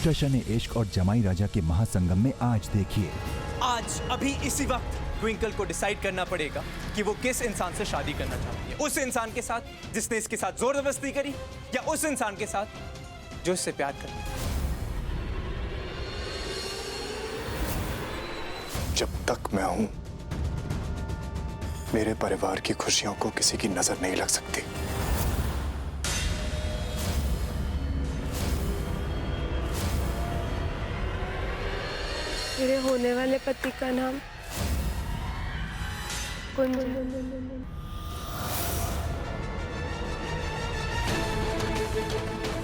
जश्न इश्क और जमाई राजा के महासंगम में आज देखिए। आज अभी इसी वक्त ट्विंकल को डिसाइड करना पड़ेगा कि वो किस इंसान से शादी करना चाहती है। उस इंसान के साथ जिसने इसके साथ जोर जबरदस्ती करी, या उस इंसान के साथ जो इससे प्यार करे। जब तक मैं हूं, मेरे परिवार की खुशियों को किसी की नजर नहीं लग सकती। मेरे होने वाले पति का नाम कुंज।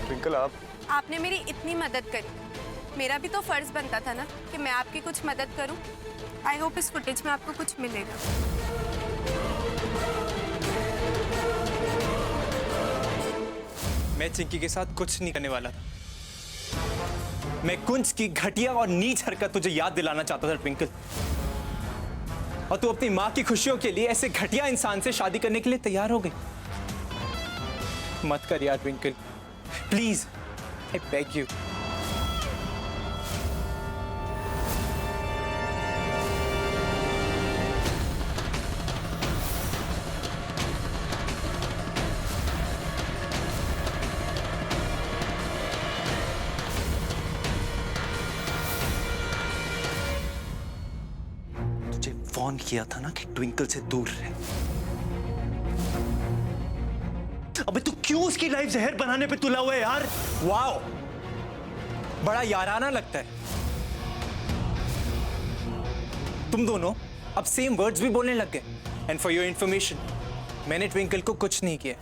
ट्विंकल, आपने मेरी इतनी मदद करी, मेरा भी तो फर्ज बनता था ना कि मैं आपकी कुछ मदद करूं। आई होप इस फुटेज में आपको कुछ मिलेगा। मैं चिंकी के साथ कुछ नहीं करने वाला था। मैं कुंज की घटिया और नीच हरकत तुझे याद दिलाना चाहता था ट्विंकल। और तू अपनी मां की खुशियों के लिए ऐसे घटिया इंसान से शादी करने के लिए तैयार हो गई। मत कर यार twinkle, please, I beg you. Phone किया था ना कि ट्विंकल से दूर रहे। अबे तू क्यों उसकी लाइफ जहर बनाने पे तुला हुआ है यार? वाओ, बड़ा याराना लगता है। तुम दोनों अब सेम वर्ड्स भी बोलने लग गए। एंड फॉर योर इंफॉर्मेशन, मैंने ट्विंकल को कुछ नहीं किया।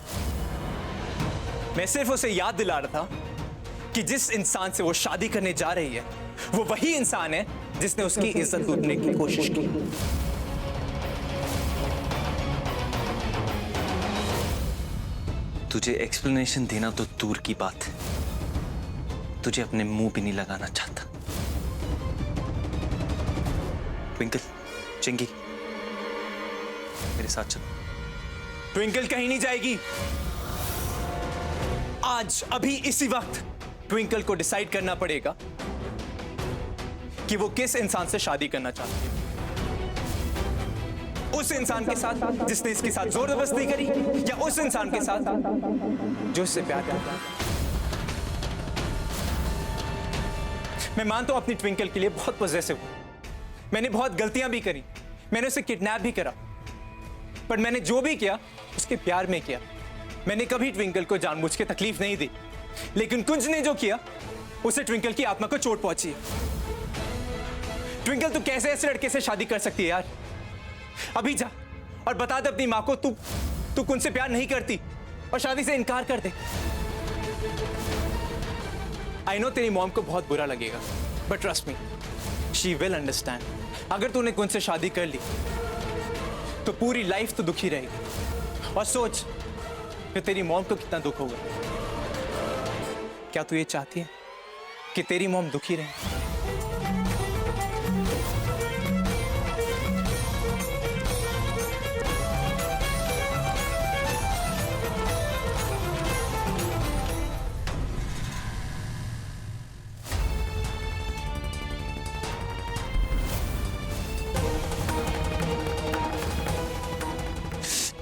मैं सिर्फ उसे याद दिला रहा था कि जिस इंसान से वो शादी करने जा रही है, वो वही इंसान है जिसने उसकी इज्जत लूटने की कोशिश की। तुझे एक्सप्लेनेशन देना तो दूर की बात है, तुझे अपने मुंह भी नहीं लगाना चाहता। ट्विंकल, चिंकी, मेरे साथ चलो। ट्विंकल कहीं नहीं जाएगी। आज अभी इसी वक्त ट्विंकल को डिसाइड करना पड़ेगा कि वो किस इंसान से शादी करना चाहती है। उस इंसान के साथ जिसने इसके साथ जोर जबरदस्ती करी, या उस इंसान के साथ जो इससे प्यार करता है। मैं मानता हूं अपनी ट्विंकल के लिए बहुत पॉजेसिव हूं। मैंने बहुत गलतियां भी करी, मैंने उसे किडनैप भी करा, पर मैंने जो भी किया उसके प्यार में किया। मैंने कभी ट्विंकल को जानबूझ के तकलीफ नहीं दी। लेकिन कुंज ने जो किया, उसे ट्विंकल की आत्मा को चोट पहुंची। ट्विंकल, तू कैसे ऐसे लड़के से शादी कर सकती है यार? अभी जा और बता दे अपनी मां को तू कुंज से प्यार नहीं करती और शादी से इनकार कर दे। आई नो तेरी मॉम को बहुत बुरा लगेगा, but trust me, she will understand. अगर तूने कुंज से शादी कर ली तो पूरी लाइफ तो दुखी रहेगी। और सोच कि तेरी मॉम को कितना दुख होगा। क्या तू ये चाहती है कि तेरी मॉम दुखी रहे?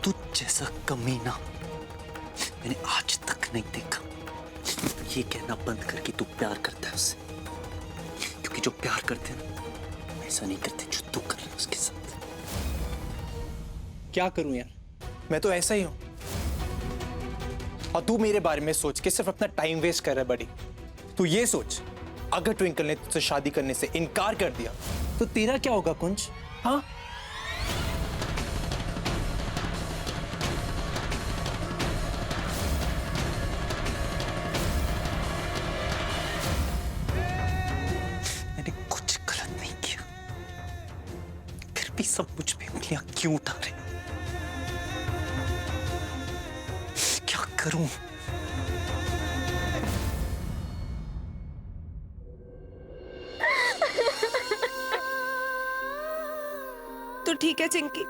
तू जैसा कमीना मैंने आज तक नहीं देखा। ये कहना बंद कर कि तू प्यार करता है उससे, क्योंकि जो प्यार करते हैं ना, ऐसा नहीं करते जो तू कर रहा है उसके साथ। क्या करूं यार, मैं तो ऐसा ही हूं। और तू मेरे बारे में सोच के सिर्फ अपना टाइम वेस्ट कर रहा है बड़ी। तू ये सोच, अगर ट्विंकल ने तुझसे शादी करने से इनकार कर दिया तो तेरा क्या होगा कुंज? हाँ, सब मुझ पे उंगलियां क्यों उठा रहे? क्या करूं? तू ठीक है चिंकी?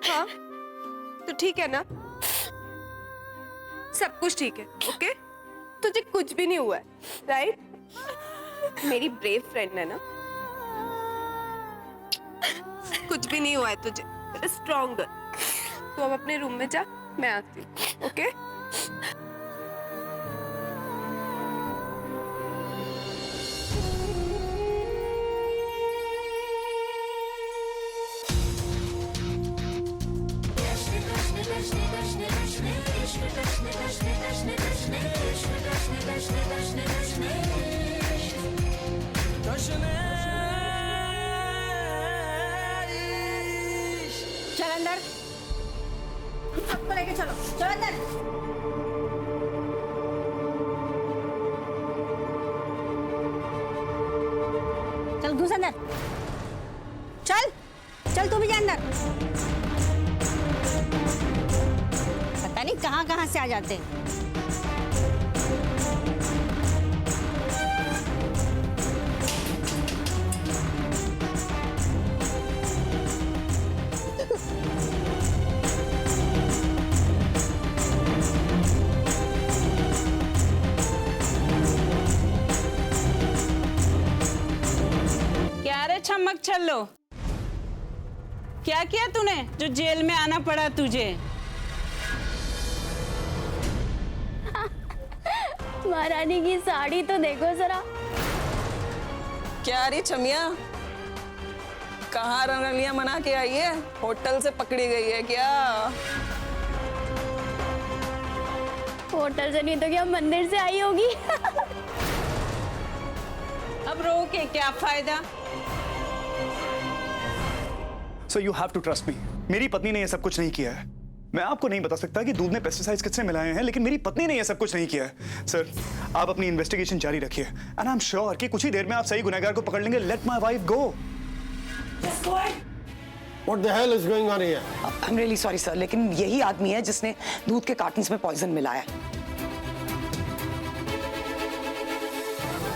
हाँ, तू ठीक है ना? सब कुछ ठीक है, ओके? तुझे कुछ भी नहीं हुआ है, राइट? मेरी ब्रेव फ्रेंड है ना, कुछ भी नहीं हुआ है तुझे, स्ट्रॉन्ग। तू अब अपने रूम में जा, मैं आती हूँ, ओके? चल अंदर, सबको लेके चलो, चलो अंदर। चल घुस अंदर, चल चल तू भी जा अंदर। पता नहीं कहाँ कहाँ से आ जाते हैं। क्या रे छमक छल्लो, क्या किया तूने जो जेल में आना पड़ा तुझे? महारानी की साड़ी तो देखो जरा। क्या रे छमिया, कहाँ रंगलियां मना के आई है? होटल से पकड़ी गई है क्या? होटल से नहीं तो क्या मंदिर से आई होगी। अब रो के क्या फायदा? So you have to trust me. मेरी पत्नी ने यह सब कुछ नहीं किया है। मैं आपको नहीं बता सकता कि दूध में पेस्टिसाइड्स किसने मिलाए हैं, लेकिन मेरी पत्नी ने यह सब कुछ नहीं किया है। सर, आप अपनी इन्वेस्टिगेशन जारी रखिए एंड आई एम श्योर कि कुछ ही देर में आप सही गुनहगार को पकड़ लेंगे। Let my wife go. What the hell is going on here? I'm really sorry sir, लेकिन यही आदमी है जिसने दूध के कार्टन्स में पॉइजन मिलाया है।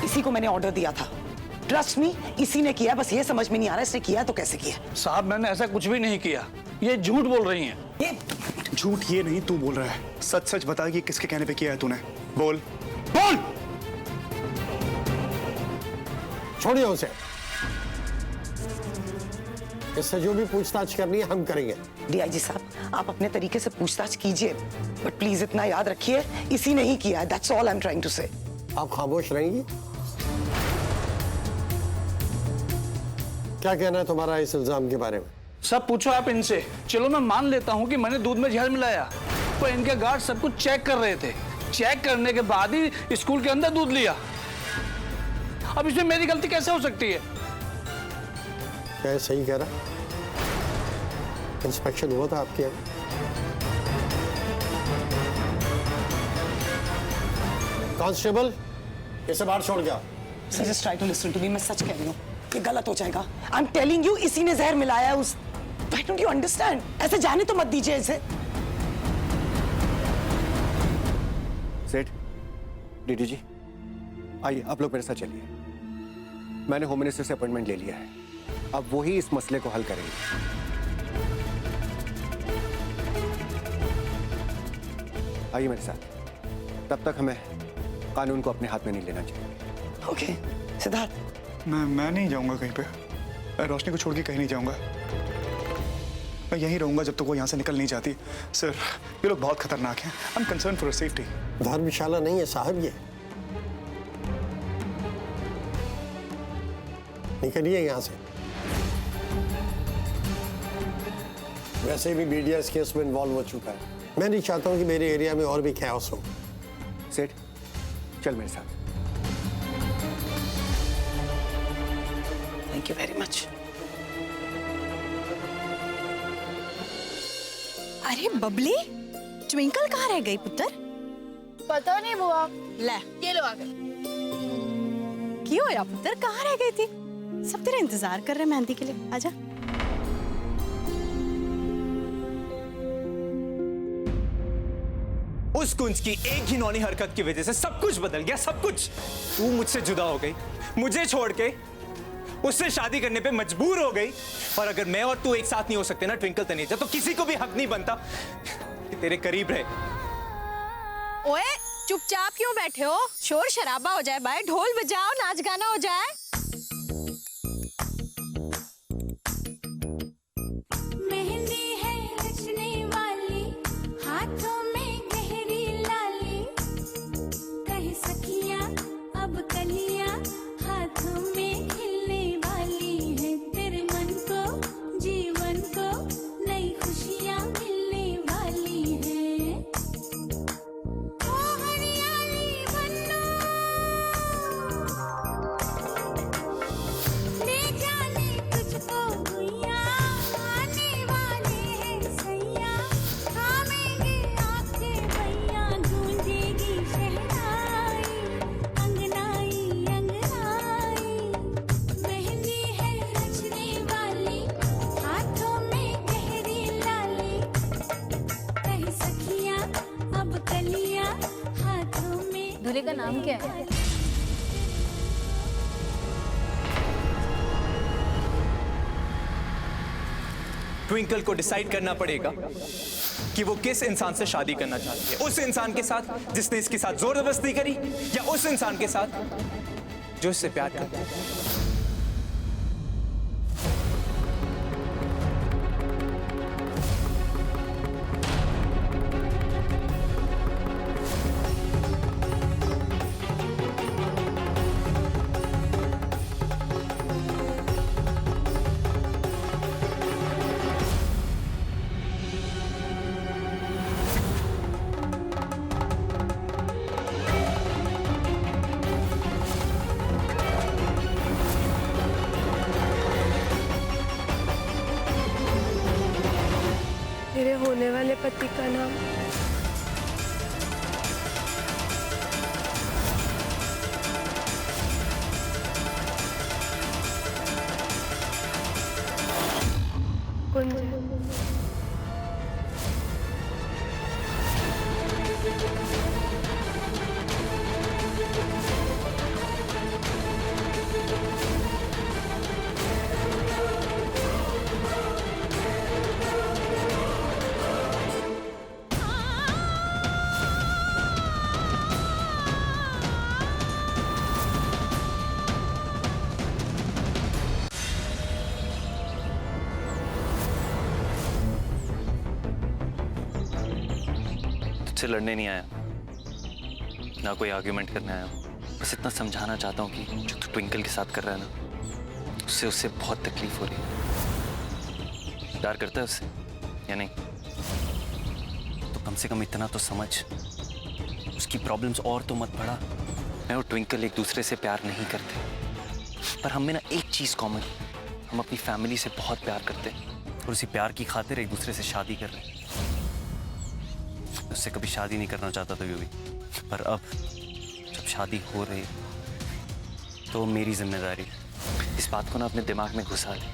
इसी को मैंने ऑर्डर दिया था। ट्रस्ट मी, इसी ने किया। बस ये समझ में नहीं आ रहा इसने किया तो कैसे किया। साहब मैंने ऐसा कुछ भी नहीं किया, ये झूठ बोल रही हैं। ये झूठ ये नहीं तू बोल रहा है, सच सच बता कि किसके कहने पे किया है तूने। बोल बोल। छोड़िए उसे। इससे जो भी पूछताछ करनी है हम करेंगे। डीआईजी साहब, आप अपने तरीके से पूछताछ कीजिए, बट प्लीज इतना याद रखिए इसी ने ही किया है। That's all I am trying to say. आप खामोश रहेंगी? क्या कहना है तुम्हारा इस इल्जाम के बारे में? सब पूछो आप इनसे। चलो मैं मान लेता हूँ कि मैंने दूध में जहर मिलाया, पर इनके गार्ड सब कुछ चेक कर रहे थे। चेक करने के बाद ही स्कूल के अंदर दूध लिया। अब इसमें मेरी गलती कैसे हो सकती है? क्या है सही कह रहा? इंस्पेक्शन हुआ था आपके यहाँ? कांस्टेबल, इसे बाहर छोड़ गया। Sir just try to listen to me. मैं सच कह रही हूँ, ये गलत हो जाएगा। आई एम टेलिंग यू, इसी ने जहर मिलाया है उस। Why don't you understand? ऐसे जाने तो मत दीजिए इसे। सेठ, डीडी जी, आइए आप लोग मेरे साथ चलिए। मैंने होम मिनिस्टर से अपॉइंटमेंट ले लिया है, अब वो ही इस मसले को हल करेंगे। आइए मेरे साथ। तब तक हमें कानून को अपने हाथ में नहीं लेना चाहिए। ओके सिद्धार्थ, मैं नहीं जाऊंगा कहीं पे। मैं रोशनी को छोड़ के कहीं नहीं जाऊंगा। मैं यहीं रहूंगा जब तक वो यहाँ से निकल नहीं जाती। सर, ये लोग बहुत खतरनाक हैं। I am concern for safety. Dharamshala नहीं है साहब ये। निकलिए यहाँ से। वैसे भी मीडिया इस केस में इन्वॉल्व हो चुका है। मैं नहीं चाहता हूँ कि मेरे एरिया में और भी कैओस हो। सेठ, चल मेरे साथ। Thank you very much. अरे बबली, ट्विंकल कहाँ रह गई पुत्र? पता नहीं बुआ। ले ये लो आ गए। क्यों होया पुत्र, कहाँ रह गई थी? सब तेरा इंतजार कर रहे हैं मेहंदी के लिए। आजा। उस कुंज की एक ही नौनी हरकत की वजह से सब कुछ बदल गया, सब कुछ। तू मुझसे जुदा हो गई, मुझे छोड़ के उससे शादी करने पे मजबूर हो गई। और अगर मैं और तू एक साथ नहीं हो सकते ना ट्विंकल तनेजा, तो किसी को भी हक नहीं बनता कि तेरे करीब रहे। ओए, चुपचाप क्यों बैठे हो? शोर शराबा हो जाए भाई, ढोल बजाओ, नाच गाना हो जाए। मेहंदी है रचने वाली, हाथों में गहरी लाली, कहे सखियां अब कलियां हाथों में खिलने वाली है, तेरे मन को जीवन को नई खुशियां मिलने वाली है। ओ हरियाली बन्नो, ले जाने तुझको भुइयां, आने वाले हैं सैया, थामेंगे आपके भैया, गूंजेगी शहनाई अंगनाई अंगनाई। मेहंदी है रचने वाली, हाथों में गहरी लाली, कहे सखियां अब कलियां हाथों में। दूल्हे का नाम क्या है? ट्विंकल को डिसाइड करना पड़ेगा कि वो किस इंसान से शादी करना चाहती है। उस इंसान के साथ जिसने इसके साथ जोर जबरदस्ती करी, या उस इंसान के साथ जो इससे प्यार करता है। मेरे होने वाले पति का नाम कुंज। तुझसे लड़ने नहीं आया, ना कोई आर्ग्यूमेंट करने आया हूँ। बस इतना समझाना चाहता हूँ कि जो तू ट्विंकल के साथ कर रहा है ना, उससे बहुत तकलीफ हो रही है। प्यार करता है उससे या नहीं? तो कम से कम इतना तो समझ, उसकी प्रॉब्लम्स और तो मत बढ़ा। मैं और ट्विंकल एक दूसरे से प्यार नहीं करते, पर हम में ना एक चीज़ कॉमन, हम अपनी फैमिली से बहुत प्यार करते हैं और उसी प्यार की खातिर एक दूसरे से शादी कर रहे हैं। उससे कभी शादी नहीं करना चाहता था भी, पर अब जब शादी हो रही तो मेरी जिम्मेदारी इस बात को ना अपने दिमाग में घुसा ले,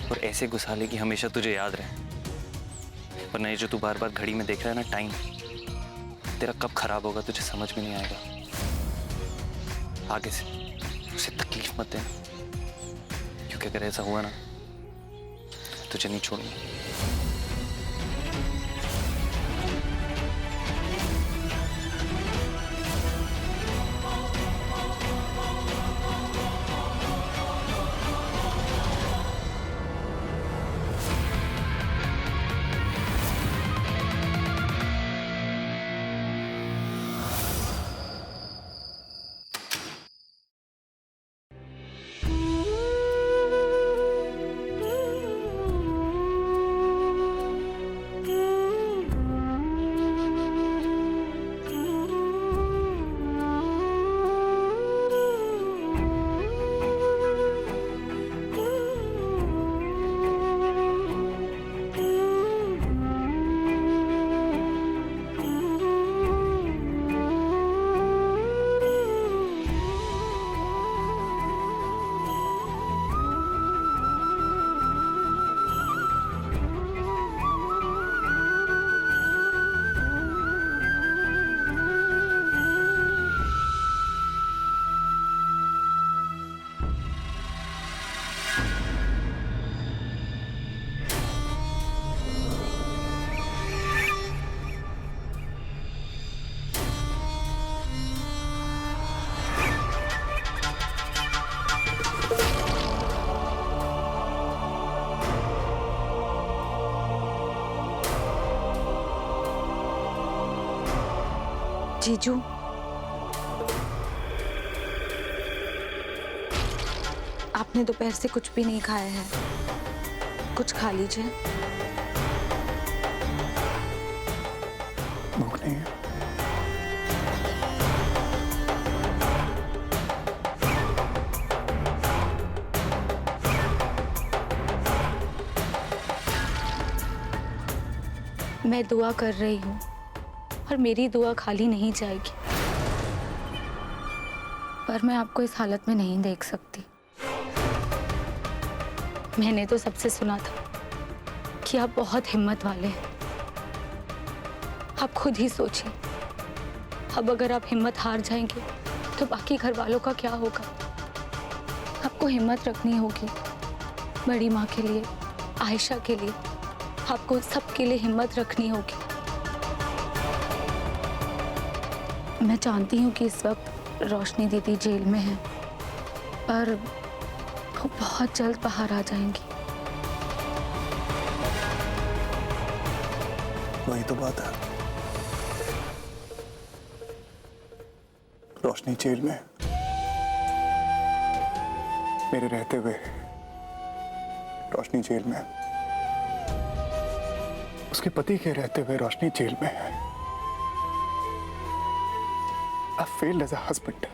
और ऐसे घुसा ले कि हमेशा तुझे याद रहे। वरना ये जो तू बार बार घड़ी में देख रहा है ना टाइम, तेरा कब खराब होगा तुझे समझ में नहीं आएगा। आगे से उसे तकलीफ मत देना, क्योंकि अगर ऐसा हुआ ना तो तुझे नहीं छोड़ूंगा। जीजू, आपने दोपहर से कुछ भी नहीं खाया है, कुछ खा लीजिए। भूख नहीं है। मैं दुआ कर रही हूँ और मेरी दुआ खाली नहीं जाएगी, पर मैं आपको इस हालत में नहीं देख सकती। मैंने तो सबसे सुना था कि आप बहुत हिम्मत वाले हैं। आप खुद ही सोचिए, अब अगर आप हिम्मत हार जाएंगे तो बाकी घर वालों का क्या होगा। आपको हिम्मत रखनी होगी, बड़ी माँ के लिए, आयशा के लिए, आपको सबके लिए हिम्मत रखनी होगी। मैं जानती हूँ कि इस वक्त रोशनी दीदी जेल में है, पर वो बहुत जल्द बाहर आ जाएंगी। वही तो बात है, रोशनी जेल में मेरे रहते हुए रोशनी जेल में, उसके पति के रहते हुए रोशनी जेल में है। I failed as a husband.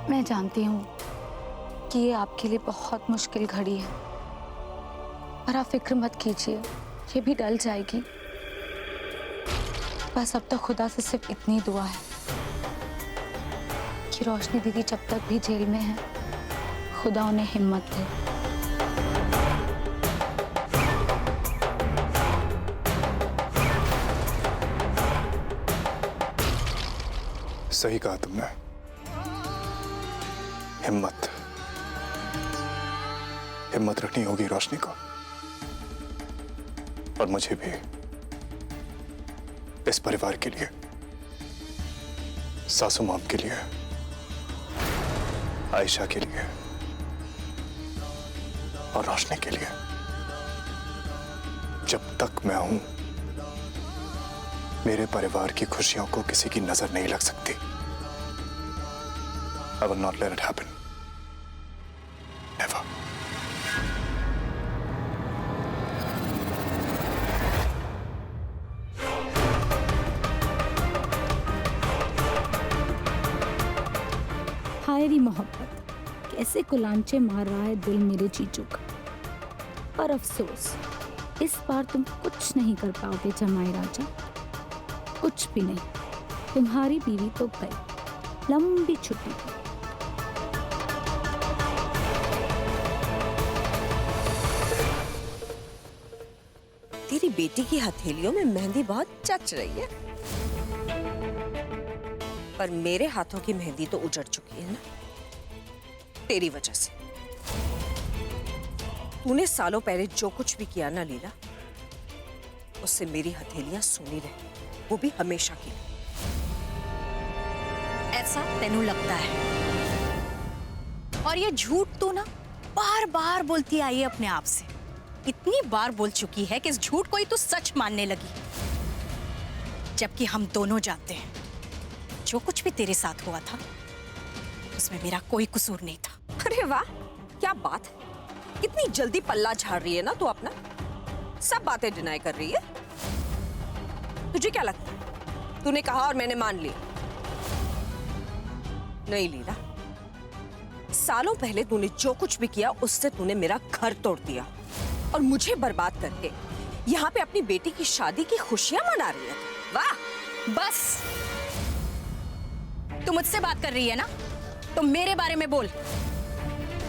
मैं जानती हूँ कि ये आपके लिए बहुत मुश्किल घड़ी है, पर आप फिक्र मत कीजिए, ये भी टल जाएगी। बस अब तक खुदा से सिर्फ इतनी दुआ है कि रोशनी दीदी जब तक भी जेल में है, खुदा उन्हें हिम्मत दे। सही कहा तुमने, हिम्मत हिम्मत रखनी होगी रोशनी को, और मुझे भी, इस परिवार के लिए, सासू माम के लिए, आयशा के लिए और रोशनी के लिए। जब तक मैं हूं, मेरे परिवार की खुशियों को किसी की नजर नहीं लग सकती। I will not let it happen. Never. हाय री मोहब्बत, कैसे कुलांचे मार रहा है दिल मेरे जीजू का। पर अफसोस, इस बार तुम कुछ नहीं कर पाओगे जमाई राजा, कुछ भी नहीं। तुम्हारी बीवी तो गई लंबी छुट्टी पर। तेरी बेटी की हथेलियों में मेहंदी बहुत जच रही है, पर मेरे हाथों की मेहंदी तो उजड़ चुकी है ना, तेरी वजह से। तूने सालों पहले जो कुछ भी किया ना लीला, उससे मेरी हथेलियां सोनी रही, वो भी हमेशा की। ऐसा तेनू लगता है, और ये झूठ तो ना बार बार बोलती आई है अपने आप से। इतनी बार बोल चुकी है कि इस झूठ को ही तो सच मानने लगी, जबकि हम दोनों जानते हैं जो कुछ भी तेरे साथ हुआ था उसमें मेरा कोई कसूर नहीं था। अरे वाह, क्या बात है, कितनी जल्दी पल्ला झाड़ रही है ना तू अपना, सब बातें डिनाई कर रही है। तुझे क्या लगता है तूने कहा और मैंने मान लिया? नहीं लीला, सालों पहले तूने जो कुछ भी किया उससे तूने मेरा घर तोड़ दिया और मुझे बर्बाद करके यहाँ पे अपनी बेटी की शादी की खुशियां मना रही है। वाह, बस तू मुझसे बात कर रही है ना, तो मेरे बारे में बोल।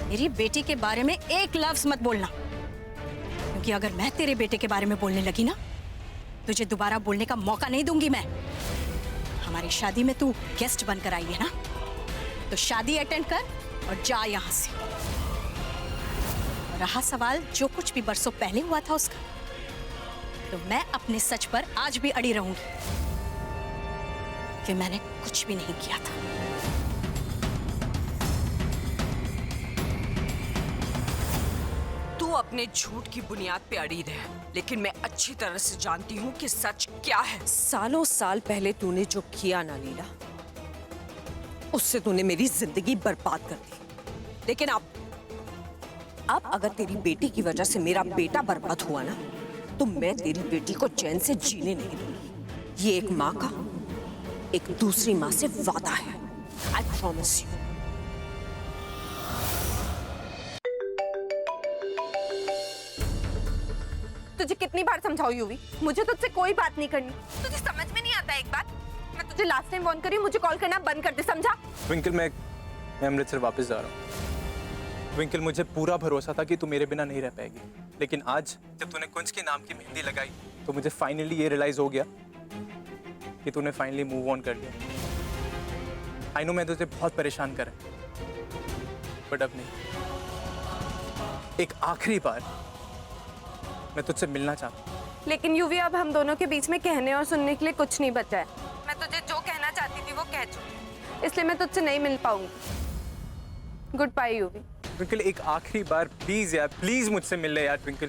मेरी बेटी के बारे में एक लफ्ज मत बोलना, क्योंकि अगर मैं तेरे बेटे के बारे में बोलने लगी ना, तुझे दोबारा बोलने का मौका नहीं दूंगी मैं। हमारी शादी में तू गेस्ट बनकर आई है ना, तो शादी अटेंड कर और जा यहां से। रहा सवाल जो कुछ भी बरसों पहले हुआ था उसका, तो मैं अपने सच पर आज भी अड़ी रहूंगी कि मैंने कुछ भी नहीं किया था। तू अपने झूठ की बुनियाद पे अड़ी रहे, लेकिन मैं अच्छी तरह से जानती हूँ कि सच क्या है। सालों साल पहले तूने जो किया ना लीला, उससे तूने मेरी जिंदगी बर्बाद कर दी। लेकिन अब अगर तेरी बेटी की वजह से मेरा बेटा बर्बाद हुआ ना, तो मैं तेरी बेटी को चैन से जीने नहीं दूंगी। ये एक माँ का एक दूसरी माँ से वादा है। I promise you. तुझे कितनी बार समझाऊं यूवी, मुझे तुझसे कोई बात नहीं करनी। तुझे समझ में नहीं आता एक बात? मैं तुझे लास्ट टाइम वार्न करी, मुझे कॉल करना बंद कर दे, समझा? ट्विंकल, मैं अमृतसर वापस जा रहा हूँ। ट्विंकल, मुझे पूरा भरोसा था कि तू मेरे बिना नहीं रह पाएगी, लेकिन आज जब तूने कुंज के नाम की मेहंदी लगाई तो मुझे फाइनली ये रियलाइज हो गया कि तूने फाइनली मूव ऑन कर लिया। आई नो मैं तुझे बहुत परेशान कर रहा हूं, बट अब नहीं। एक आखिरी बार मैं तुझसे मिलना चाहता हूँ। लेकिन यूवी, अब हम दोनों के बीच में कहने और सुनने के लिए कुछ नहीं बचा है। मैं तुझे जो कहना चाहती थी वो कह चुकी, इसलिए मैं तुझसे नहीं मिल पाऊंगी। Good bye UV. ट्विंकल, एक आखिरी बार प्लीज यार, प्लीज मुझसे मिल ले यार ट्विंकल।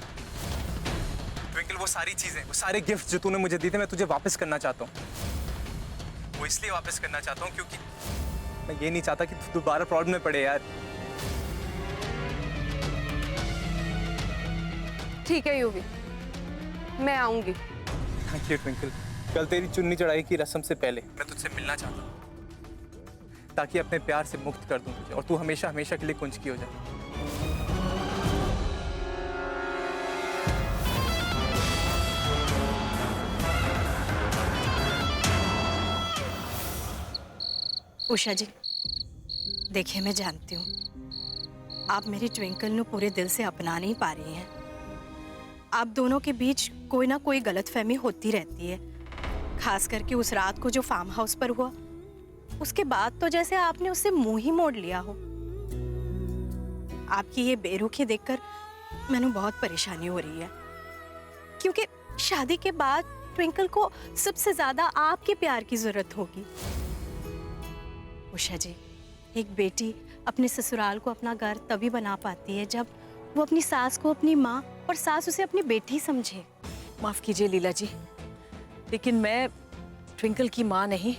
ट्विंकल, वो सारी चीजें, वो सारे गिफ्ट जो तूने मुझे दिए थे, मैं तुझे वापस करना चाहता हूँ। वो इसलिए वापस करना चाहता हूँ क्योंकि मैं ये नहीं चाहता कि तू दोबारा प्रॉब्लम में पड़े यार। ठीक है यूवी, मैं आऊंगी। Thank you twinkle. कल तेरी चुन्नी चढ़ाई की रस्म से पहले मैं तुझसे मिलना चाहता हूँ, ताकि अपने प्यार से मुक्त कर दूं तुझे और तू हमेशा हमेशा के लिए कुंज की हो जाए। उषा जी, देखिए मैं जानती हूँ आप मेरी ट्विंकल ਨੂੰ पूरे दिल से अपना नहीं पा रही हैं। आप दोनों के बीच कोई ना कोई गलतफहमी होती रहती है, खास करके उस रात को जो फार्म हाउस पर हुआ, उसके बाद तो जैसे आपने उससे मुंह ही मोड़ लिया हो। आपकी ये बेरुखी देखकर मैंने बहुत परेशानी हो रही है, क्योंकि शादी के बाद ट्विंकल को सबसे ज्यादा आपके प्यार की जरूरत होगी। उषा जी, एक बेटी अपने ससुराल को अपना घर तभी बना पाती है जब वो अपनी सास को अपनी माँ और सास उसे अपनी बेटी समझे। माफ कीजिए लीला जी, लेकिन मैं ट्विंकल की माँ नहीं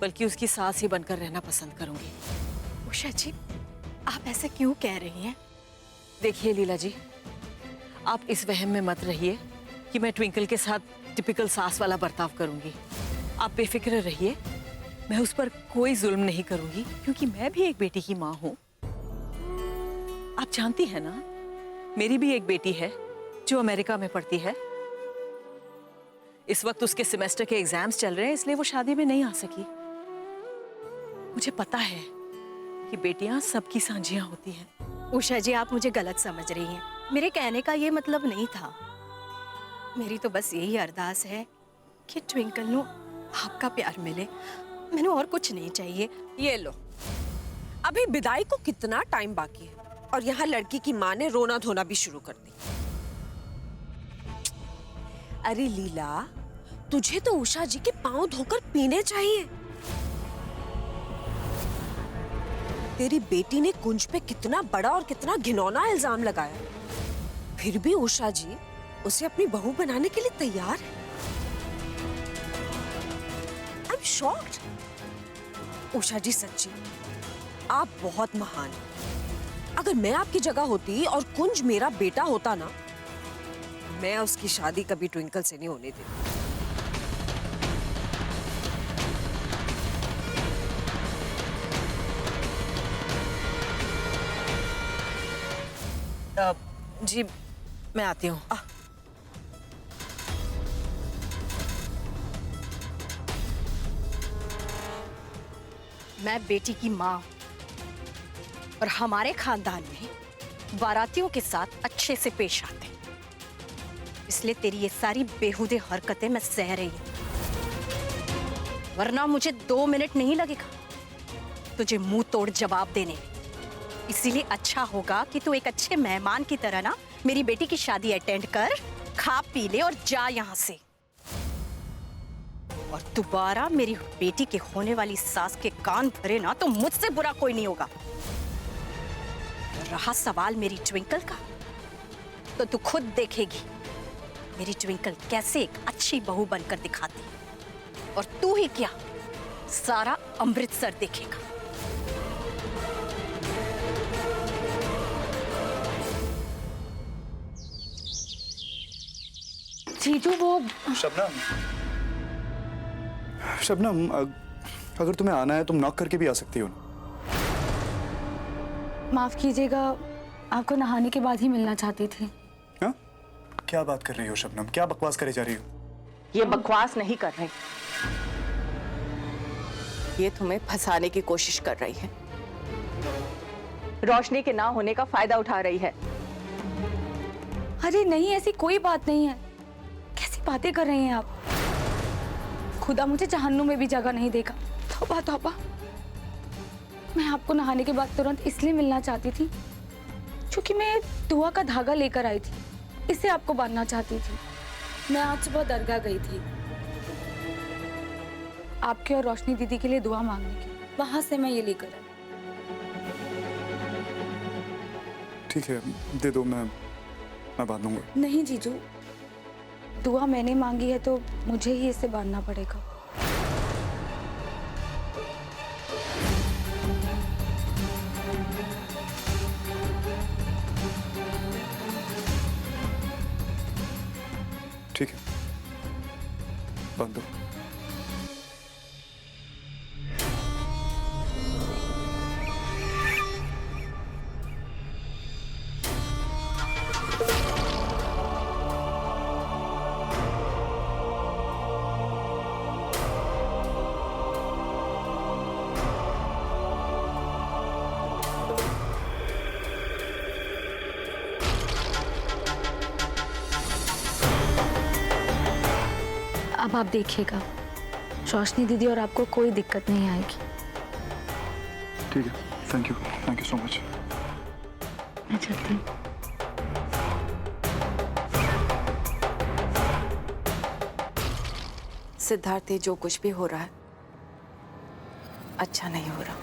बल्कि उसकी सास ही बनकर रहना पसंद करूंगी। उषा जी, आप ऐसे क्यों कह रही हैं? देखिए लीला जी, आप इस वहम में मत रहिए कि मैं ट्विंकल के साथ टिपिकल सास वाला बर्ताव करूंगी। आप बेफिक्र रहिए, मैं उस पर कोई जुल्म नहीं करूंगी, क्योंकि मैं भी एक बेटी की माँ हूँ। आप जानती हैं ना, मेरी भी एक बेटी है जो अमेरिका में पढ़ती है। इस वक्त उसके सेमेस्टर के एग्जाम्स चल रहे हैं, इसलिए वो शादी में नहीं आ सकी। मुझे पता है कि बेटियां सबकी सांझियां होती हैं। उषा जी, आप मुझे गलत समझ रही हैं। मेरे कहने का ये मतलब नहीं था। मेरी तो बस यही अरदास है कि ट्विंकल नु आपका प्यार मिले, मैंने और कुछ नहीं चाहिए। ये लो, अभी विदाई को कितना टाइम बाकी है और यहाँ लड़की की माँ ने रोना धोना भी शुरू कर दी। अरे लीला, तुझे तो उषा जी के पांव धोकर पीने चाहिए। तेरी बेटी ने कुंज पे कितना बड़ा और कितना घिनौना इल्जाम लगाया, फिर भी उषा जी उसे अपनी बहू बनाने के लिए तैयार है। I am shocked. Usha ji, सच्ची आप बहुत महान हैं। अगर मैं आपकी जगह होती और कुंज मेरा बेटा होता ना, मैं उसकी शादी कभी ट्विंकल से नहीं होने देती। जी मैं आती हूँ। मैं बेटी की माँ और हमारे खानदान में बारातियों के साथ अच्छे से पेश आते हैं, इसलिए तेरी ये सारी बेहुदे हरकतें मैं सह रही हूँ, वरना मुझे 2 मिनट नहीं लगेगा तुझे मुंह तोड़ जवाब देने में। इसीलिए अच्छा होगा कि तू एक अच्छे मेहमान की तरह ना मेरी बेटी की शादी अटेंड कर खा पी ले और जा यहाँ से। और दोबारा मेरी बेटी के होने वाली सास के कान भरे ना तो मुझसे बुरा कोई नहीं होगा। रहा सवाल मेरी ट्विंकल का, तो तू खुद देखेगी मेरी ट्विंकल कैसे एक अच्छी बहू बनकर दिखाती है। और तू ही क्या, सारा अमृतसर देखेगा। जीजू वो शबनम, अगर तुम्हें आना है तुम नॉक करके भी आ सकती हो ना। माफ कीजिएगा, आपको नहाने के बाद ही मिलना चाहती थी। हाँ? क्या बात कर रही हो शबनम, क्या बकवास करे जा रही हो? ये बकवास नहीं कर रही, ये तुम्हें फंसाने की कोशिश कर रही है। रोशनी के ना होने का फायदा उठा रही है। अरे नहीं, ऐसी कोई बात नहीं है। कैसी बातें कर रही हैं आप? खुदा मुझे जहन्नुम में भी जगह नहीं देगा। तौबा तौबा। मैं आपको नहाने के बाद तुरंत इसलिए मिलना चाहती थी क्योंकि मैं दुआ का धागा लेकर आई थी, इसे आपको बांधना चाहती थी। मैं आज सुबह दरगाह गई थी आपके और रोशनी दीदी के लिए दुआ मांगने की, वहां से मैं ये लेकर आई। ठीक है, दे दो, मैं बांध दूंगा। नहीं जीजू, दुआ मैंने मांगी है तो मुझे ही इसे बांधना पड़ेगा। ठीक है, बांध दो। अब आप देखिएगा, रोशनी दीदी और आपको कोई दिक्कत नहीं आएगी। ठीक है, थैंक यू सो मच। मैं चलती हूँ। सिद्धार्थ, जो कुछ भी हो रहा है अच्छा नहीं हो रहा।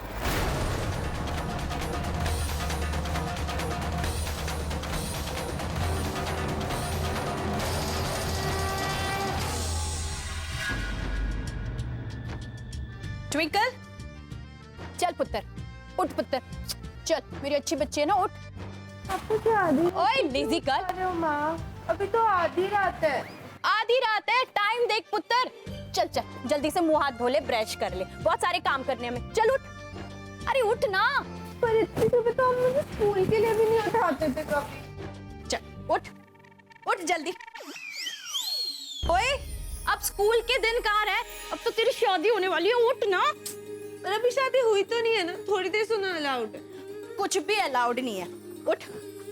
ट्विंकल, चल पुत्र, उठ पुत्र, चल मेरी अच्छी बच्ची है ना, उठ। आपको क्या आधी? ओए लेजी कर। अरे माँ, अभी तो आधी रात है। आधी रात है, टाइम देख पुत्र। चल चल जल्दी से मुंह हाथ धो ले, ब्रश कर ले, बहुत सारे काम करने हमें। चल उठ, अरे उठ ना। पर इतनी सुबह तो हम मुझे स्कूल के लिए भी नहीं उठाते थे कभी। चल उठ, उठ जल्दी। ओए अब स्कूल के दिन कहाँ रहे? अब तो तेरी शादी होने वाली है, उठ ना। पर अभी शादी हुई तो नहीं है ना, थोड़ी देर सोना अलाउड है। कुछ भी अलाउड नहीं है, उठ।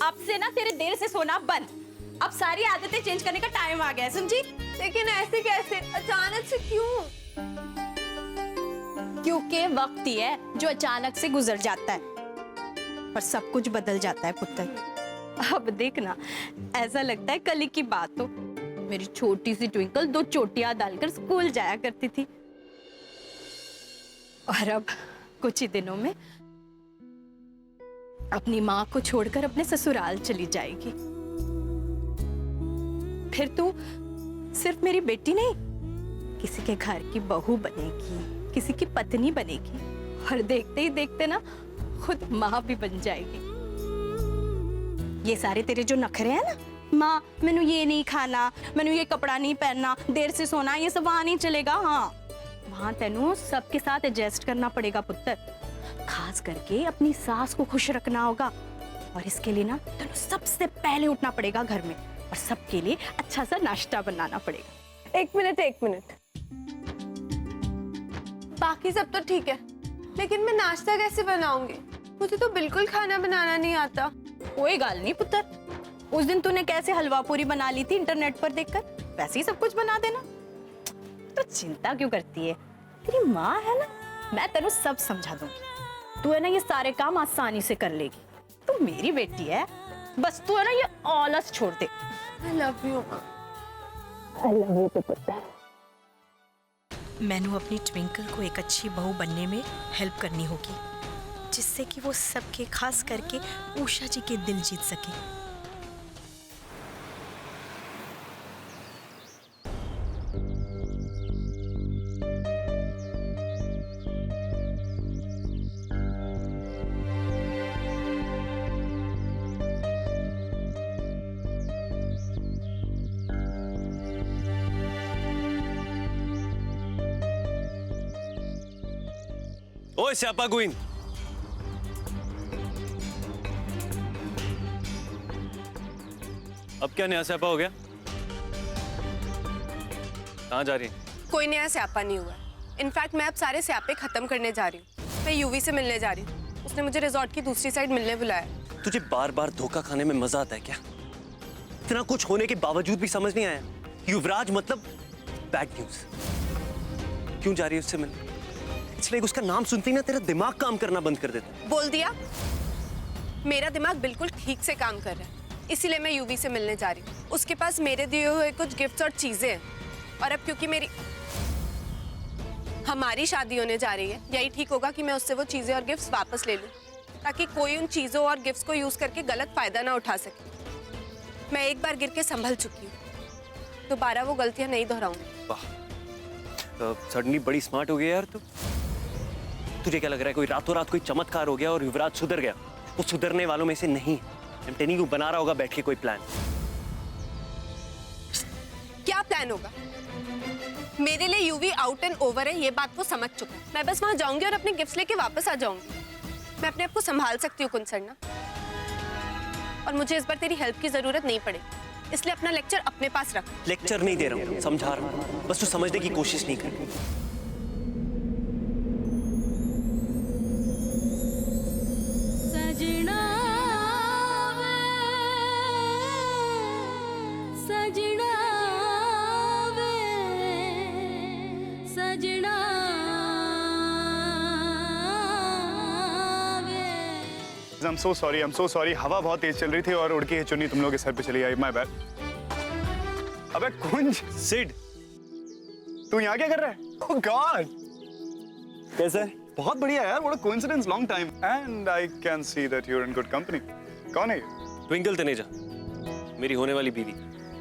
अब से ना तेरे देर से सोना बंद। अब सारी आदतें चेंज करने का टाइम आ गया है, समझी? लेकिन ऐसे कैसे, अचानक से क्यों? क्योंकि वक्त ही है जो अचानक से गुजर जाता है, पर सब कुछ बदल जाता है पुत्र। अब देखना, ऐसा लगता है कल की बात हो, मेरी छोटी सी ट्विंकल 2 चोटियां डालकर स्कूल जाया करती थी, और अब कुछ ही दिनों में अपनी माँ को छोड़कर अपने ससुराल चली जाएगी। फिर तू सिर्फ मेरी बेटी नहीं, किसी के घर की बहू बनेगी, किसी की पत्नी बनेगी, और देखते ही देखते ना खुद माँ भी बन जाएगी। ये सारे तेरे जो नखरे हैं ना, माँ मैनू ये नहीं खाना, मैनू ये कपड़ा नहीं पहनना, देर से सोना, ये सब वहां नहीं चलेगा। हाँ, वहां तेनू सबके साथ एडजस्ट करना पड़ेगा पुत्र। खास करके अपनी सास को खुश रखना होगा, और इसके लिए ना तेनू सबसे पहले उठना पड़ेगा घर में, और सबके लिए अच्छा सा नाश्ता बनाना पड़ेगा। एक मिनट। बाकी सब तो ठीक है, लेकिन मैं नाश्ता कैसे बनाऊंगी? मुझे तो बिल्कुल खाना बनाना नहीं आता। कोई गाल नहीं पुत्र, उस दिन तूने कैसे हलवा पूरी बना ली थी इंटरनेट पर देखकर, वैसे ही सब कुछ बना देना। तो चिंता क्यों करती है, तेरी माँ है ना, मैं तेनू सब समझा दूंगी। तू है ना ये सारे काम आसानी से कर लेगी। तू मेरी बेटी है, बस तू है ना ये आलस छोड़ दे। I love you, माँ। आई लव यू दुपट्टा। मैनू अपनी ट्विंकल को एक अच्छी बहू बनने में हेल्प करनी होगी, जिससे कि वो सबके, खास करके उषा जी के दिल जीत सके। ओए स्यापा गुइन, अब क्या नया स्यापा हो गया? कहाँ जा रही है? कोई नया स्यापा नहीं हुआ। इनफैक्ट मैं अब सारे स्यापे खत्म करने जा रही हूँ। मैं यूवी से मिलने जा रही हूँ। उसने मुझे रिजॉर्ट की दूसरी साइड मिलने बुलाया। तुझे बार बार धोखा खाने में मजा आता है क्या? इतना कुछ होने के बावजूद भी समझ नहीं आया? युवराज मतलब बैड न्यूज। क्यों जा रही है उससे मिलने? इसलिए उसका नाम सुनते ही ना तेरा दिमाग काम करना बंद कर देता है। बोल दिया, मेरा दिमाग बिल्कुल ठीक से काम कर रहा है, इसीलिए मैं यूवी से मिलने जा रही हूँ। उसके पास मेरे दिए हुए कुछ गिफ्ट्स और चीजें हैं, और अब क्योंकि हमारी शादी होने जा रही है, यही ठीक होगा कि मैं उससे वो चीजें और गिफ्ट्स वापस ले लूं, ताकि कोई उन चीजों और गिफ्ट्स को यूज करके गलत फायदा ना उठा सके। मैं एक बार गिर के संभल चुकी हूँ, दोबारा वो गलतियां नहीं दोहराऊंगी। वाह, सडनली बड़ी स्मार्ट हो गई यार तू। तुझे क्या लग रहा है कोई रातों रात कोई चमत्कार हो गया और युवराज सुधर गया? वो सुधरने वालों में से नहीं। I'm telling you, बना रहा होगा बैठ के कोई प्लान। क्या प्लान होगा? मेरे लिए यूवी आउट एंड ओवर है, ये बात वो समझ चुका है। मैं बस वहां जाऊंगी और अपने गिफ्ट्स लेके वापस आ जाऊंगी। मैं अपने आप को संभाल सकती हूँ कुंसरना, और मुझे इस बार तेरी हेल्प की जरूरत नहीं पड़ेगी, इसलिए अपना लेक्चर अपने पास रख। लेक्चर नहीं दे रहा हूँ, समझा रहा हूँ, बस तू समझने की कोशिश नहीं कर रही। सजना वे, सजना वे, सजना I'm so sorry, I'm so sorry। हवा बहुत तेज चल रही थी और उड़ के ये चुन्नी तुम लोगों के सर पे चली आई। My bad. अबे कुंज, सिड, तू यहाँ क्या कर रहा है? Oh God! कैसा है? बहुत बढ़िया यार। What a coincidence, long time. And I can see that you're in good company. कौन है ये? ट्विंकल तनेजा, मेरी होने वाली बीवी।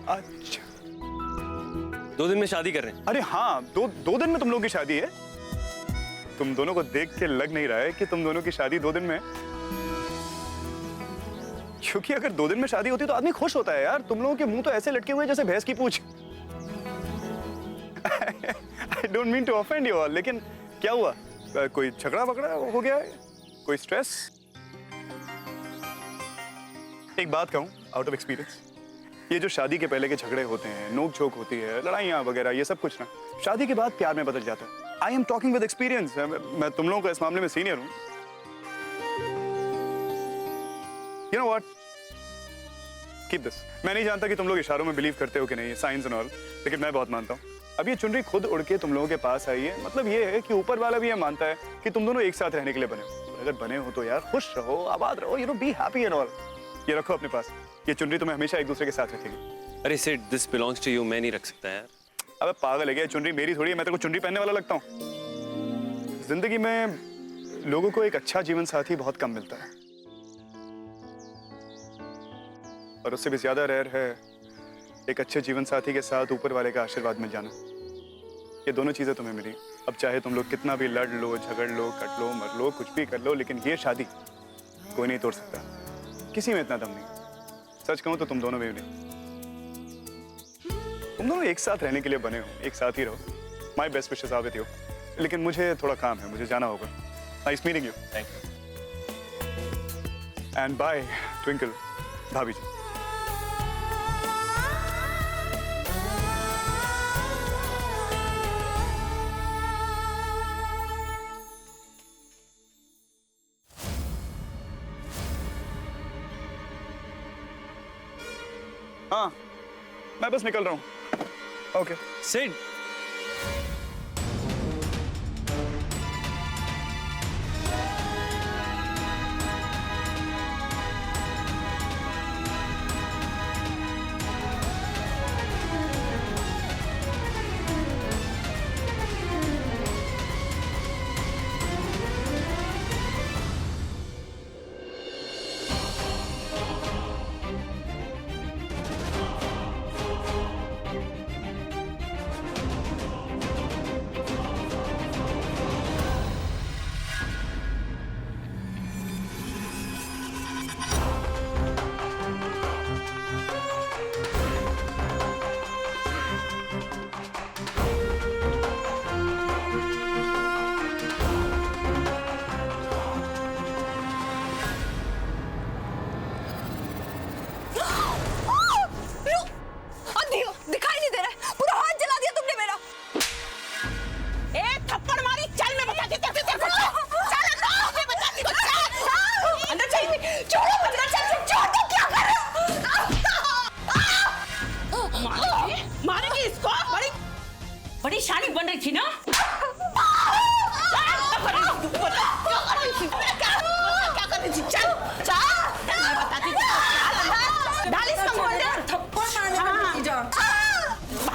अच्छा। 2 दिन में शादी कर रहे हैं। अरे हाँ, दो दिन में तुम लोगों की शादी है। तुम दोनों को देख के लग नहीं रहा है कि तुम दोनों की शादी 2 दिन में है। क्योंकि अगर 2 दिन में शादी होती तो आदमी खुश होता है यार। तुम लोगों के मुंह तो ऐसे लटके हुए जैसे भैंस की पूंछ। I don't mean to offend you all, लेकिन क्या हुआ? कोई झगड़ा वगड़ा हो गया है? कोई स्ट्रेस? एक बात कहूं आउट ऑफ एक्सपीरियंस, ये जो शादी के पहले के झगड़े होते हैं, नोक झोंक होती है, लड़ाइयाँ वगैरह, ये सब कुछ ना शादी के बाद प्यार में बदल जाता है। I am talking with experience. मैं तुम लोगों का इस मामले में सीनियर हूँ। You know what? Keep this. मैं नहीं जानता कि तुम लोग इशारों में बिलीव करते हो कि नहीं, साइंस एंड ऑल, लेकिन मैं बहुत मानता हूँ। अब ये चुनरी खुद उड़ के तुम लोगों के पास आई है, मतलब ये है कि ऊपर वाला भी ये मानता है कि तुम दोनों एक साथ रहने के लिए बने हो। अगर बने हो तो यार खुश रहो, आबाद रहो, you know, be happy and all. ये रखो अपने पास, ये चुनरी तुम्हें हमेशा एक दूसरे के साथ रखेगी। अरे Sid, this belongs to you, मैं नहीं रख सकता यार। अबे पागल है क्या? चुनरी मेरी थोड़ी है, मैं तेरे को चुनरी पहनने वाला लगता हूँ? जिंदगी में लोगों को एक अच्छा जीवन साथी बहुत कम मिलता है, और उससे भी ज्यादा रेयर है एक अच्छे जीवन साथी के साथ ऊपर वाले का आशीर्वाद मिल जाना। ये दोनों चीजें तुम्हें मिली। अब चाहे तुम लोग कितना भी लड़ लो, झगड़ लो, कट लो, मर लो, कुछ भी कर लो, लेकिन ये शादी कोई नहीं तोड़ सकता। किसी में इतना दम नहीं। सच कहूं तो तुम दोनों में भी नहीं। तुम दोनों एक साथ रहने के लिए बने हो, एक साथ ही रहो। My best wishes are with you. लेकिन मुझे थोड़ा काम है, मुझे जाना होगा। Nice meeting you. Thank you. And bye Twinkle भाभी जी। हाँ, मैं बस निकल रहा हूँ। ओके। सिड,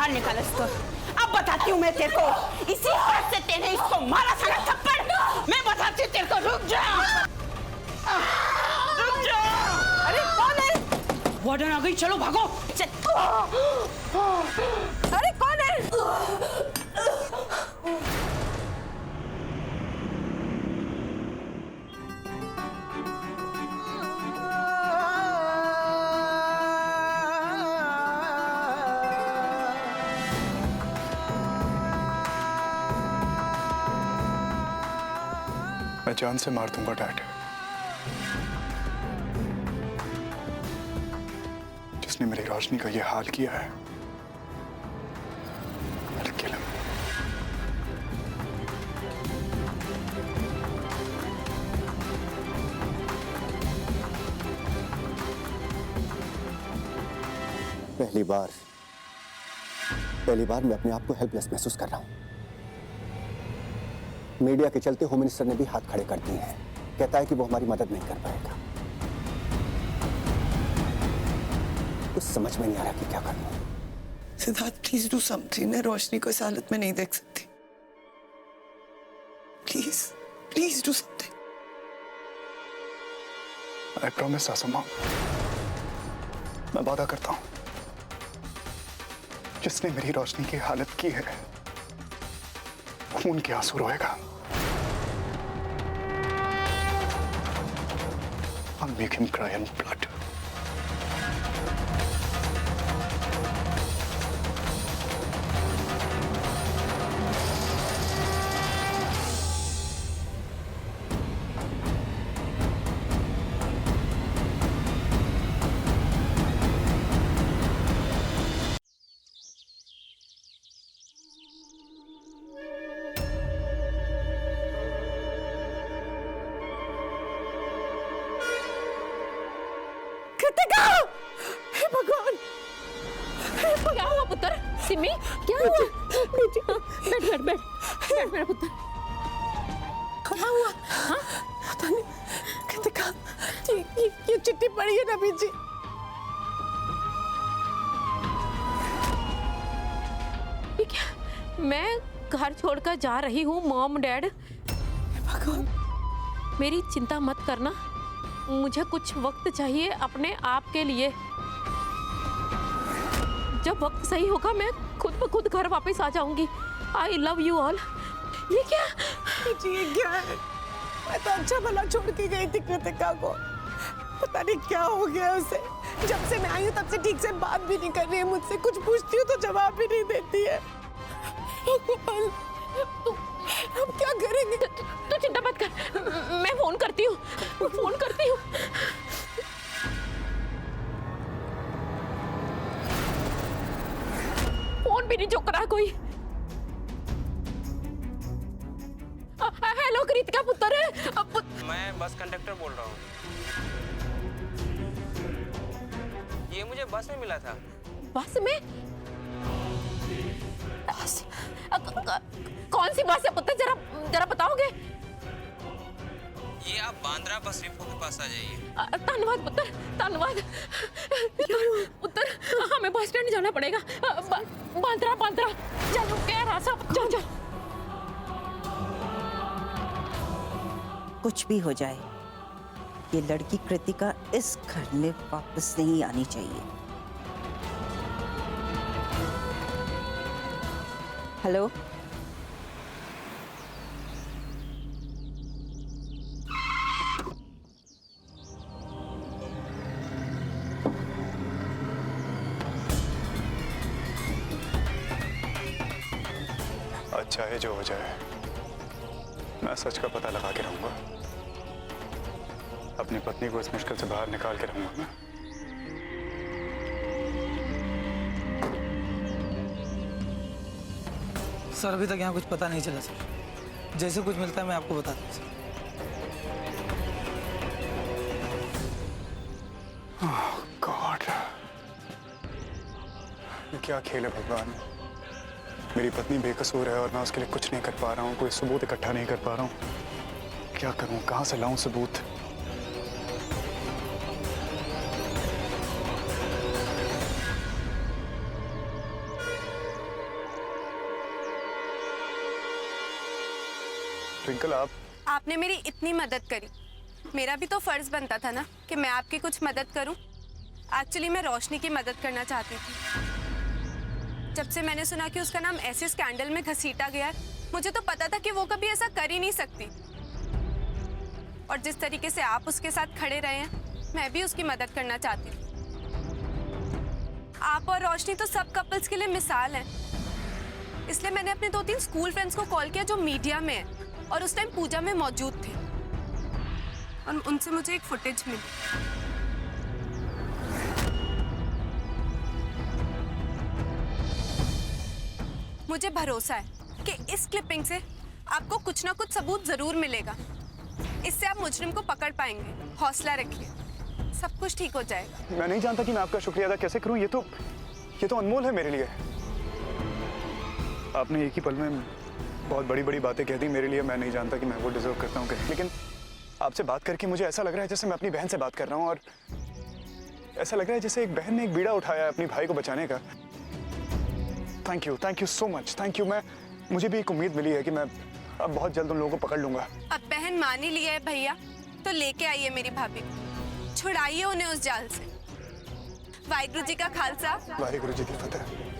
बाहर निकाल इसको। अब बताती हूँ मैं तेरे को, इसी हाथ से तेने इसको मारा था ना थप्पड़। मैं बताती हूँ तेरे को, रुक जा, रुक जा। अरे कौन है? वार्डन आ गई, चलो भागो। चल। अरे कौन है? मैं जान से मार दूंगा डैड। जिसने मेरी रोशनी का ये हाल किया है, I'll kill him. पहली बार मैं अपने आप को हेल्पलेस महसूस कर रहा हूं। मीडिया के चलते होम मिनिस्टर ने भी हाथ खड़े कर दिए हैं। कहता है कि वो हमारी मदद नहीं कर पाएगा। कुछ समझ में नहीं आ रहा कि क्या करूं। Siddharth please do something. मैं रोशनी को इस हालत में नहीं देख सकती। Please please do something. I promise सासू मां, मैं वादा करता हूं, जिसने मेरी रोशनी की हालत की है, खून के आंसू रोएगा। I'll make him cry in blood. क्या हुआ पुत्र? सिमी क्या हुआ? बैठ बैठ बैठ बैठ मेरा पुत्र। क्या हुआ? हाँ? पता नहीं कृतिका, ये चिट्ठी पड़ी है नबी जी। ये क्या? मैं घर छोड़कर जा रही हूँ मॉम डैड। भगवान, मेरी चिंता मत करना, मुझे कुछ वक्त चाहिए अपने आप के लिए। जब वक्त सही होगा मैं खुद ब खुद घर वापस आ जाऊंगी। I love you all. ये क्या? ये क्या है? मैं तो अच्छा भला छोड़ के गई थी कृतिका को, पता नहीं क्या हो गया उसे। जब से मैं आई हूँ तब से ठीक से बात भी नहीं कर रही है मुझसे। कुछ पूछती हूँ तो जवाब भी नहीं देती है। अब क्या करेंगे? तू चिंता मत कर, मैं फोन करती हूँ, फोन करती हूँ। फोन भी नहीं चुक रहा कोई। हेलो कृतिका पुत्र है। मैं बस कंडक्टर बोल रहा हूँ। ये मुझे बस में मिला था। बस में? कौन सी बस है पुत्र? जरा जरा बताओगे? ये आप बांद्रा बस डिपो के पास आ जाइए। धन्यवाद पुत्र, धन्यवाद। पुत्र हमें बस स्टैंड जाना पड़ेगा। बांद्रा बांद्रा चलो, क्या रास्ता? चल चल। कुछ भी हो जाए, ये लड़की कृतिका इस घर में वापस नहीं आनी चाहिए। हेलो, अच्छा है जो हो जाए, मैं सच का पता लगा के रहूंगा। अपनी पत्नी को इस मुश्किल से बाहर निकाल के रहूंगा मैं। सर अभी तक यहाँ कुछ पता नहीं चला सर। जैसे कुछ मिलता है मैं आपको बताता हूँ सर। ओह गॉड, ये क्या खेल है भगवान। मेरी पत्नी बेकसूर है और मैं उसके लिए कुछ नहीं कर पा रहा हूँ, कोई सबूत इकट्ठा नहीं कर पा रहा हूँ। क्या करूँ, कहाँ से लाऊं सबूत? ट्विंकल आप आपने मेरी इतनी मदद करी, मेरा भी तो फर्ज बनता था ना कि मैं आपकी कुछ मदद करूं। एक्चुअली मैं रोशनी की मदद करना चाहती थी। जब से मैंने सुना कि उसका नाम ऐसे स्कैंडल में घसीटा गया है, मुझे तो पता था कि वो कभी ऐसा कर ही नहीं सकती। और जिस तरीके से आप उसके साथ खड़े रहे हैं, मैं भी उसकी मदद करना चाहती थी। आप और रोशनी तो सब कपल्स के लिए मिसाल हैं। इसलिए मैंने अपने 2-3 स्कूल फ्रेंड्स को कॉल किया जो मीडिया में है और उस टाइम पूजा में मौजूद थे, और उनसे मुझे एक फुटेज मिली। मुझे भरोसा है कि इस क्लिपिंग से आपको कुछ ना कुछ सबूत जरूर मिलेगा। इससे आप मुजरिम को पकड़ पाएंगे। हौसला रखिए, सब कुछ ठीक हो जाएगा। मैं नहीं जानता कि मैं आपका शुक्रिया अदा कैसे करूं। ये तो अनमोल है मेरे लिए। आपने एक ही पल में बहुत बड़ी बड़ी बातें कह दी मेरे लिए। मैं नहीं जानता कि मैं वो डिजर्व करता हूँ कहीं, लेकिन आपसे बात करके मुझे ऐसा लग रहा है जैसे मैं अपनी बहन से बात कर रहा हूँ, और ऐसा लग रहा है जैसे एक बहन ने एक बीड़ा उठाया है अपनी भाई को बचाने का। Thank you so much, thank you. मुझे भी एक उम्मीद मिली है कि मैं अब बहुत जल्द उन लोगों को पकड़ लूंगा। अब बहन मान ही लिया है भैया, तो लेके आइए मेरी भाभी को, छुड़ाइए उन्हें उस जाल से। वाहिगुरु जी का खालसा, वाहिगुरु जी की फतेह।